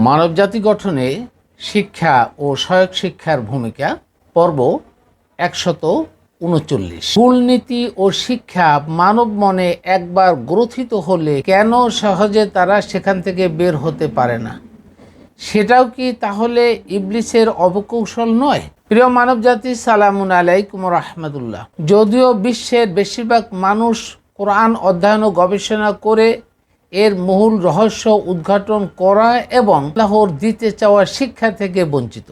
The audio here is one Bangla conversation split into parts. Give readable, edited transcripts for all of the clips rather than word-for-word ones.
মানবজাতি গঠনে শিক্ষা ও সহায়ক শিক্ষার ভূমিকা পর্ব 139। মূলনীতি ও শিক্ষা মানব মনে একবার গ্রথিত হলে কেন সহজে তারা সেখান থেকে বের হতে পারে না? সেটাও কি তাহলে ইবলিসের অপকৌশল নয়? প্রিয় মানবজাতি, সালামুন আলাইকুম রাহমাতুল্লাহ। যদিও বিশ্বের বেশিরভাগ মানুষ কোরআন অধ্যয়ন ও গবেষণা করে এর মূল রহস্য উদ্ঘাটন করা এবং আল্লাহর দিতে চাওয়া শিক্ষা থেকে বঞ্চিত,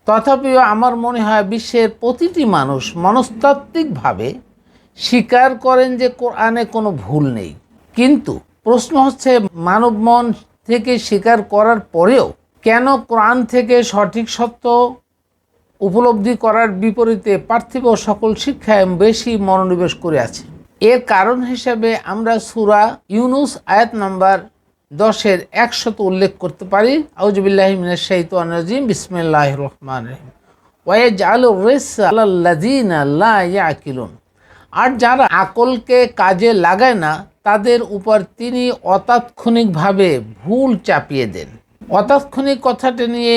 তথাপিও আমার মনে হয় বিশ্বের প্রতিটি মানুষ মনস্তাত্ত্বিকভাবে স্বীকার করেন যে কোরআনে কোনো ভুল নেই। কিন্তু প্রশ্ন হচ্ছে, মানব মন থেকে স্বীকার করার পরেও কেন কোরআন থেকে সঠিক সত্য উপলব্ধি করার বিপরীতে পার্থিব সকল শিক্ষায় বেশি মনোনিবেশ করে আছে? এর কারণ হিসেবে আমরা সূরা ইউনুস আয়াত নাম্বার 10-এর 100 উল্লেখ করতে পারি। আউযুবিল্লাহি মিনাশ শাইতানির রাজিম, বিসমিল্লাহির রহমানির রহিম। ওয়ায়াজআলুর রিসা আলাল্লাযিনা লা ইয়াকিলুন। আর যারা আকলকে কাজে লাগায় না তাদের উপর তিনি অতাৎক্ষণিকভাবে ভুল চাপিয়ে দেন। অতাৎক্ষণিক কথাটা নিয়ে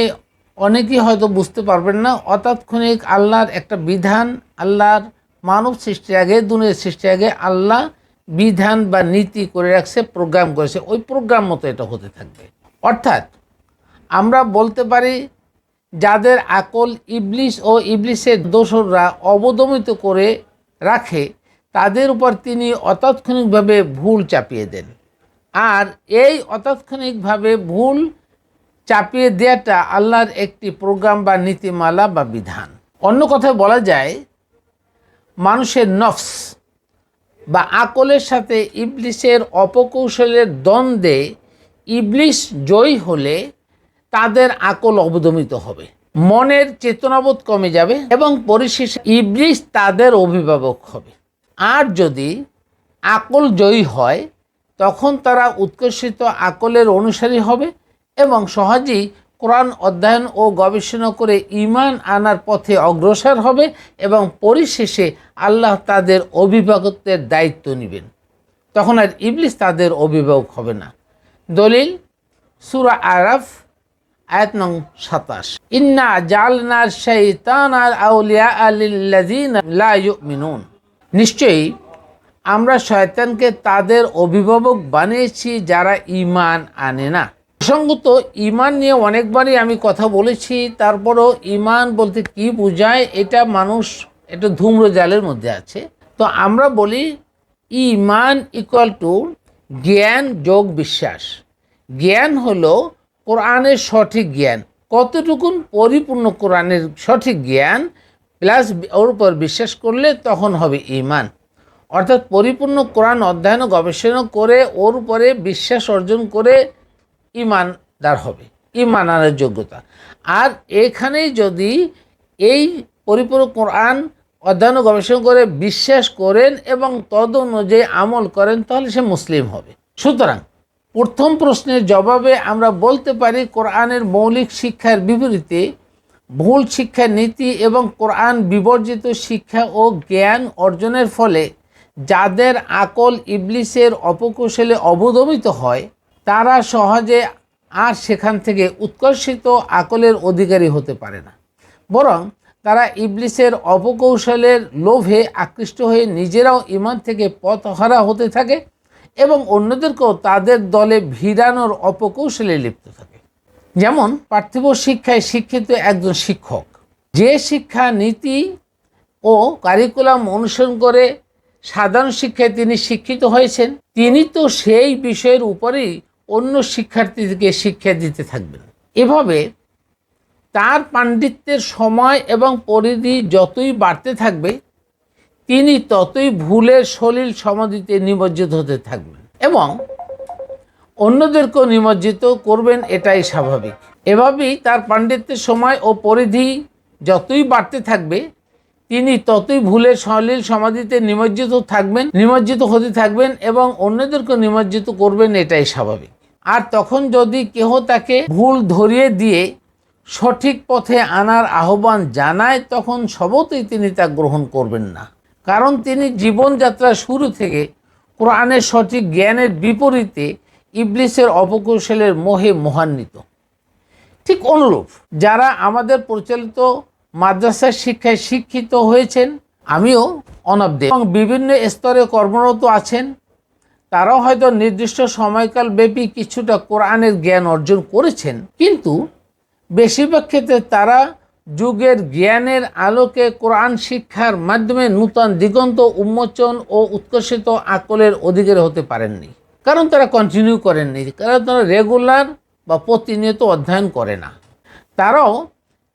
অনেকেই হয়তো বুঝতে পারবেন না। অতাৎক্ষণিক আল্লাহর একটা বিধান, আল্লাহর মানব সৃষ্টির আগে, দুনিয়ার সৃষ্টির আগে আল্লাহ বিধান বা নীতি করে রাখছে, প্রোগ্রাম করেছে, ওই প্রোগ্রাম মতো এটা হতে থাকবে। অর্থাৎ আমরা বলতে পারি যাদের আকল ইবলিস ও ইবলিসের দোসররা অবদমিত করে রাখে তাদের উপর তিনি অতাৎক্ষণিকভাবে ভুল চাপিয়ে দেন। আর এই অতাৎক্ষণিকভাবে ভুল চাপিয়ে দেওয়াটা আল্লাহর একটি প্রোগ্রাম বা নীতিমালা বা বিধান। অন্য কথায় বলা যায়, মানুষের নফস বা আকলের সাথে ইবলিসের অপকৌশলের দ্বন্দ্বে ইবলিস জয়ী হলে তাদের আকল অবদমিত হবে, মনের চেতনাবোধ কমে যাবে এবং পরিশেষে ইবলিস তাদের অভিভাবক হবে। আর যদি আকল জয়ী হয় তখন তারা উৎকর্ষিত আকলের অনুসারী হবে এবং সহজেই কোরআন অধ্যয়ন ও গবেষণা করে ঈমান আনার পথে অগ্রসর হবে এবং পরিশেষে আল্লাহ তাদের অভিভাবকত্বের দায়িত্ব নেবেন। তখন আর ইবলিস তাদের অভিভাবক হবে না। দলিল সূরা আরাফ আয়াত নং 27। ইন্না জাআলনার শাইতানাল আউলিয়া লিল্লাযিনা লা ইউমিনুন। নিশ্চয়ই আমরা শয়তানকে তাদের অভিভাবক বানিয়েছি যারা ঈমান আনে না। প্রসঙ্গত ঈমান নিয়ে অনেকবারই আমি কথা বলেছি, তারপরও ঈমান বলতে কি বোঝায় এটা মানুষ একটা ধূম্রজালের মধ্যে আছে। তো আমরা বলি ঈমান ইকুয়াল টু জ্ঞান যোগ বিশ্বাস। জ্ঞান হলো কোরআনের সঠিক জ্ঞান, কতটুকুন পরিপূর্ণ কোরআনের সঠিক জ্ঞান প্লাস ওর উপর বিশ্বাস করলে তখন হবে ঈমান। অর্থাৎ পরিপূর্ণ কোরআন অধ্যয়ন গবেষণা করে ওর উপরে বিশ্বাস অর্জন করে ঈমানদার হবে, ঈমান আনার যোগ্যতা। আর এখানেই যদি এই পরিপূর্ণ কোরআন অধ্যয়ন গবেষণা করে বিশ্বাস করেন এবং তদ অনুযায়ী আমল করেন তাহলে সে মুসলিম হবে। সুতরাং প্রথম প্রশ্নের জবাবে আমরা বলতে পারি, কোরআনের মৌলিক শিক্ষার বিপরীতে ভুল শিক্ষার নীতি এবং কোরআন বিবর্জিত শিক্ষা ও জ্ঞান অর্জনের ফলে যাদের আকল ইবলিসের অপকৌশলে অবদমিত হয় তারা সহজে আর সেখান থেকে উৎকর্ষিত আকলের অধিকারী হতে পারে না, বরং তারা ইবলিসের অপকৌশলের লোভে আকৃষ্ট হয়ে নিজেরাও ঈমান থেকে পথহারা হতে থাকে এবং অন্যদেরকেও তাদের দলে ভিড়ানোর অপকৌশলে লিপ্ত থাকে। যেমন পার্থিব শিক্ষায় শিক্ষিত একজন শিক্ষক যে শিক্ষা নীতি ও কারিকুলাম অনুসরণ করে সাধারণ শিক্ষায় তিনি শিক্ষিত হয়েছেন, তিনি তো সেই বিষয়ের উপরেই অন্য শিক্ষার্থীদেরকে শিক্ষা দিতে থাকবেন। এভাবে তার পাণ্ডিত্যের সময় এবং পরিধি যতই বাড়তে থাকবে তিনি ততই ভুলের সলিল সমাধিতে নিমজ্জিত হতে থাকবেন এবং অন্যদেরকেও নিমজ্জিত করবেন, এটাই স্বাভাবিক। এভাবেই তার পাণ্ডিত্যের সময় ও পরিধি যতই বাড়তে থাকবে তিনি ততই ভুলের সলিল সমাধিতে নিমজ্জিত হতে থাকবেন এবং অন্যদেরকেও নিমজ্জিত করবেন, এটাই স্বাভাবিক। আর তখন যদি কেহ তাকে ভুল ধরিয়ে দিয়ে সঠিক পথে আনার আহ্বান জানায় তখন স্বভাবতই তিনি তা গ্রহণ করবেন না, কারণ তিনি জীবনযাত্রার শুরু থেকে কোরআনের সঠিক জ্ঞানের বিপরীতে ইবলিসের অপকৌশলের মোহে মোহান্বিত। ঠিক অনুরূপ যারা আমাদের পরিচালিত মাদ্রাসার শিক্ষায় শিক্ষিত হয়েছেন, আমিও অনবদ্য এবং বিভিন্ন স্তরে কর্মরত আছেন, তারাও হয়তো নির্দিষ্ট সময়কাল ব্যাপী কিছুটা কোরআনের জ্ঞান অর্জন করেছেন, কিন্তু বেশিরভাগ ক্ষেত্রে তারা যুগের জ্ঞানের আলোকে কোরআন শিক্ষার মাধ্যমে নূতন দিগন্ত উন্মোচন ও উৎকর্ষিত আকলের অধিকারী হতে পারেননি। কারণ তারা কন্টিনিউ করেননি, কারণ তারা রেগুলার বা প্রতিনিয়ত অধ্যয়ন করে না। তারাও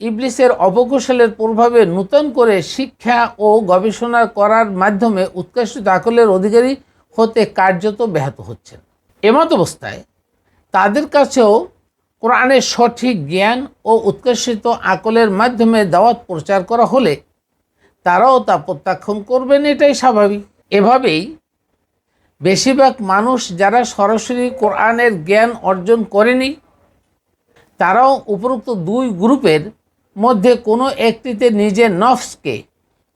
ইবলিসের অপকৌশলের প্রভাবে নূতন করে শিক্ষা ও গবেষণা করার মাধ্যমে উৎকর্ষিত আকলের অধিকারী হতে কার্যত ব্যাহত হচ্ছেন। এমত অবস্থায় তাদের কাছেও কোরআনের সঠিক জ্ঞান ও উৎকর্ষিত আকলের মাধ্যমে দাওয়াত প্রচার করা হলে তারাও তা প্রত্যাখ্যান করবেন, এটাই স্বাভাবিক। এভাবেই বেশিরভাগ মানুষ যারা সরাসরি কোরআনের জ্ঞান অর্জন করেনি, তারাও উপরোক্ত দুই গ্রুপের মধ্যে কোনো একটিতে নিজের নফসকে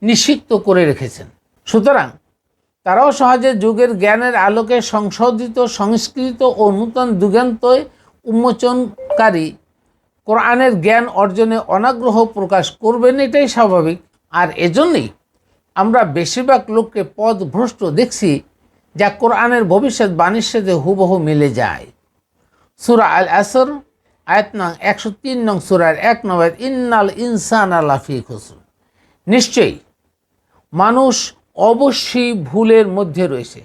নিষিক্ত করে রেখেছেন। সুতরাং তারাও সহজে যুগের জ্ঞানের আলোকে সংশোধিত, সংস্কৃত ও নূতন দিগন্তয় উন্মোচনকারী কোরআনের জ্ঞান অর্জনে অনাগ্রহ প্রকাশ করবেন, এটাই স্বাভাবিক। আর এজন্যই আমরা বেশিরভাগ লোককে পথভ্রষ্ট দেখছি, যা কোরআনের ভবিষ্যৎবাণীর সাথে হুবহু মিলে যায়। সূরা আল আসর আয়াত নং 103 নং সূরার 1 নম্বর, ইন্নাল ইনসানা লাফি খুসর, নিশ্চয়ই মানুষ অবশ্যই ভুলের মধ্যে রয়েছে।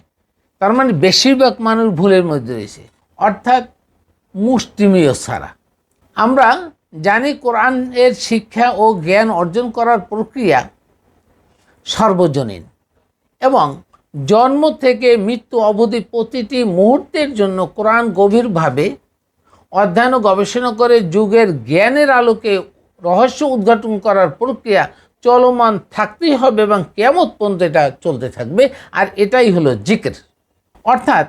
তার মানে বেশিরভাগ মানুষ ভুলের মধ্যে রয়েছে, অর্থাৎ মুষ্টিমেয় ছাড়া। আমরা জানি কোরআনের শিক্ষা ও জ্ঞান অর্জন করার প্রক্রিয়া সর্বজনীন এবং জন্ম থেকে মৃত্যু অবধি প্রতিটি মুহূর্তের জন্য কোরআন গভীরভাবে অধ্যয়ন ও গবেষণা করে যুগের জ্ঞানের আলোকে রহস্য উদ্ঘাটন করার প্রক্রিয়া চলমান থাকতেই হবে এবং কিয়ামত পর্যন্ত এটা চলতে থাকবে। আর এটাই হলো জিকির, অর্থাৎ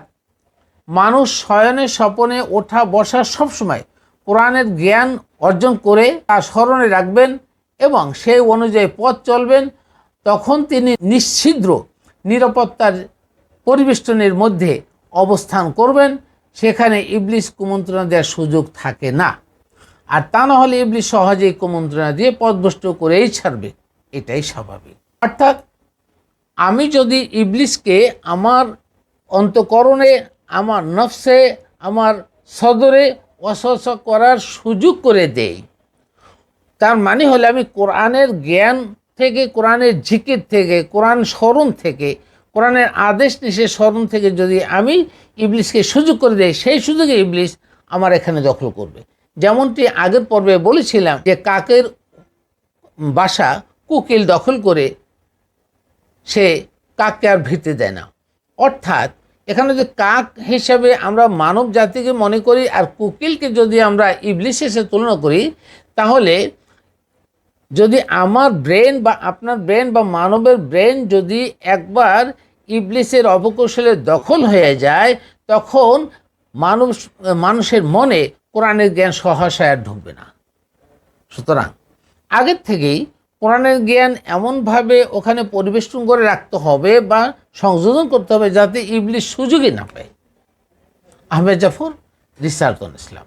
মানুষ শয়নে স্বপনে ওঠা বসা সবসময় কোরআনের জ্ঞান অর্জন করে তা স্মরণে রাখবেন এবং সেই অনুযায়ী পথ চলবেন। তখন তিনি নিশ্ছিদ্র নিরাপত্তার পরিবেষ্টনের মধ্যে অবস্থান করবেন, সেখানে ইবলিস কুমন্ত্রণা দেওয়ার সুযোগ থাকে না। আর তা না হলে ইবলিস সহজেই কুমন্ত্রণা দিয়ে পথভ্রষ্ট করেই ছাড়বে, এটাই স্বাভাবিক। অর্থাৎ আমি যদি ইবলিসকে আমার অন্তঃকরণে, আমার নফসে, আমার সদরে ওয়াসওয়াসা করার সুযোগ করে দেই, তার মানে হলে আমি কোরআনের জ্ঞান থেকে, কোরআনের জিকির থেকে, কোরআন স্মরণ থেকে, কোরআনের আদেশ নিষেধ স্মরণ থেকে যদি আমি ইবলিসকে সুযোগ করে দেই, সেই সুযোগে ইবলিস আমার এখানে দখল করবে। যেমনটি আগের পর্বে বলেছিলাম যে কাকের বাসা কোকিল দখল করে সে কাককে আর ভিড়তে দেয় না। অর্থাৎ এখানে যে কাক হিসাবে আমরা মানব জাতিকে মনে করি আর কোকিলকে যদি আমরা ইবলিসের সাথে তুলনা করি, তাহলে যদি আমার ব্রেন বা আপনার ব্রেন বা মানবের ব্রেন যদি একবার ইবলিসের অপকৌশলের দখল হয়ে যায়, তখন মানুষের মনে কোরআনের জ্ঞান সহসা আর ঢুকবে না। সুতরাং আগের থেকেই কোরআনের জ্ঞান এমনভাবে ওখানে পরিবেষ্টন করে রাখতে হবে বা সংযোজন করতে হবে যাতে ইবলিস সুযোগই না পায়। Ahmed Jafar, research on Islam.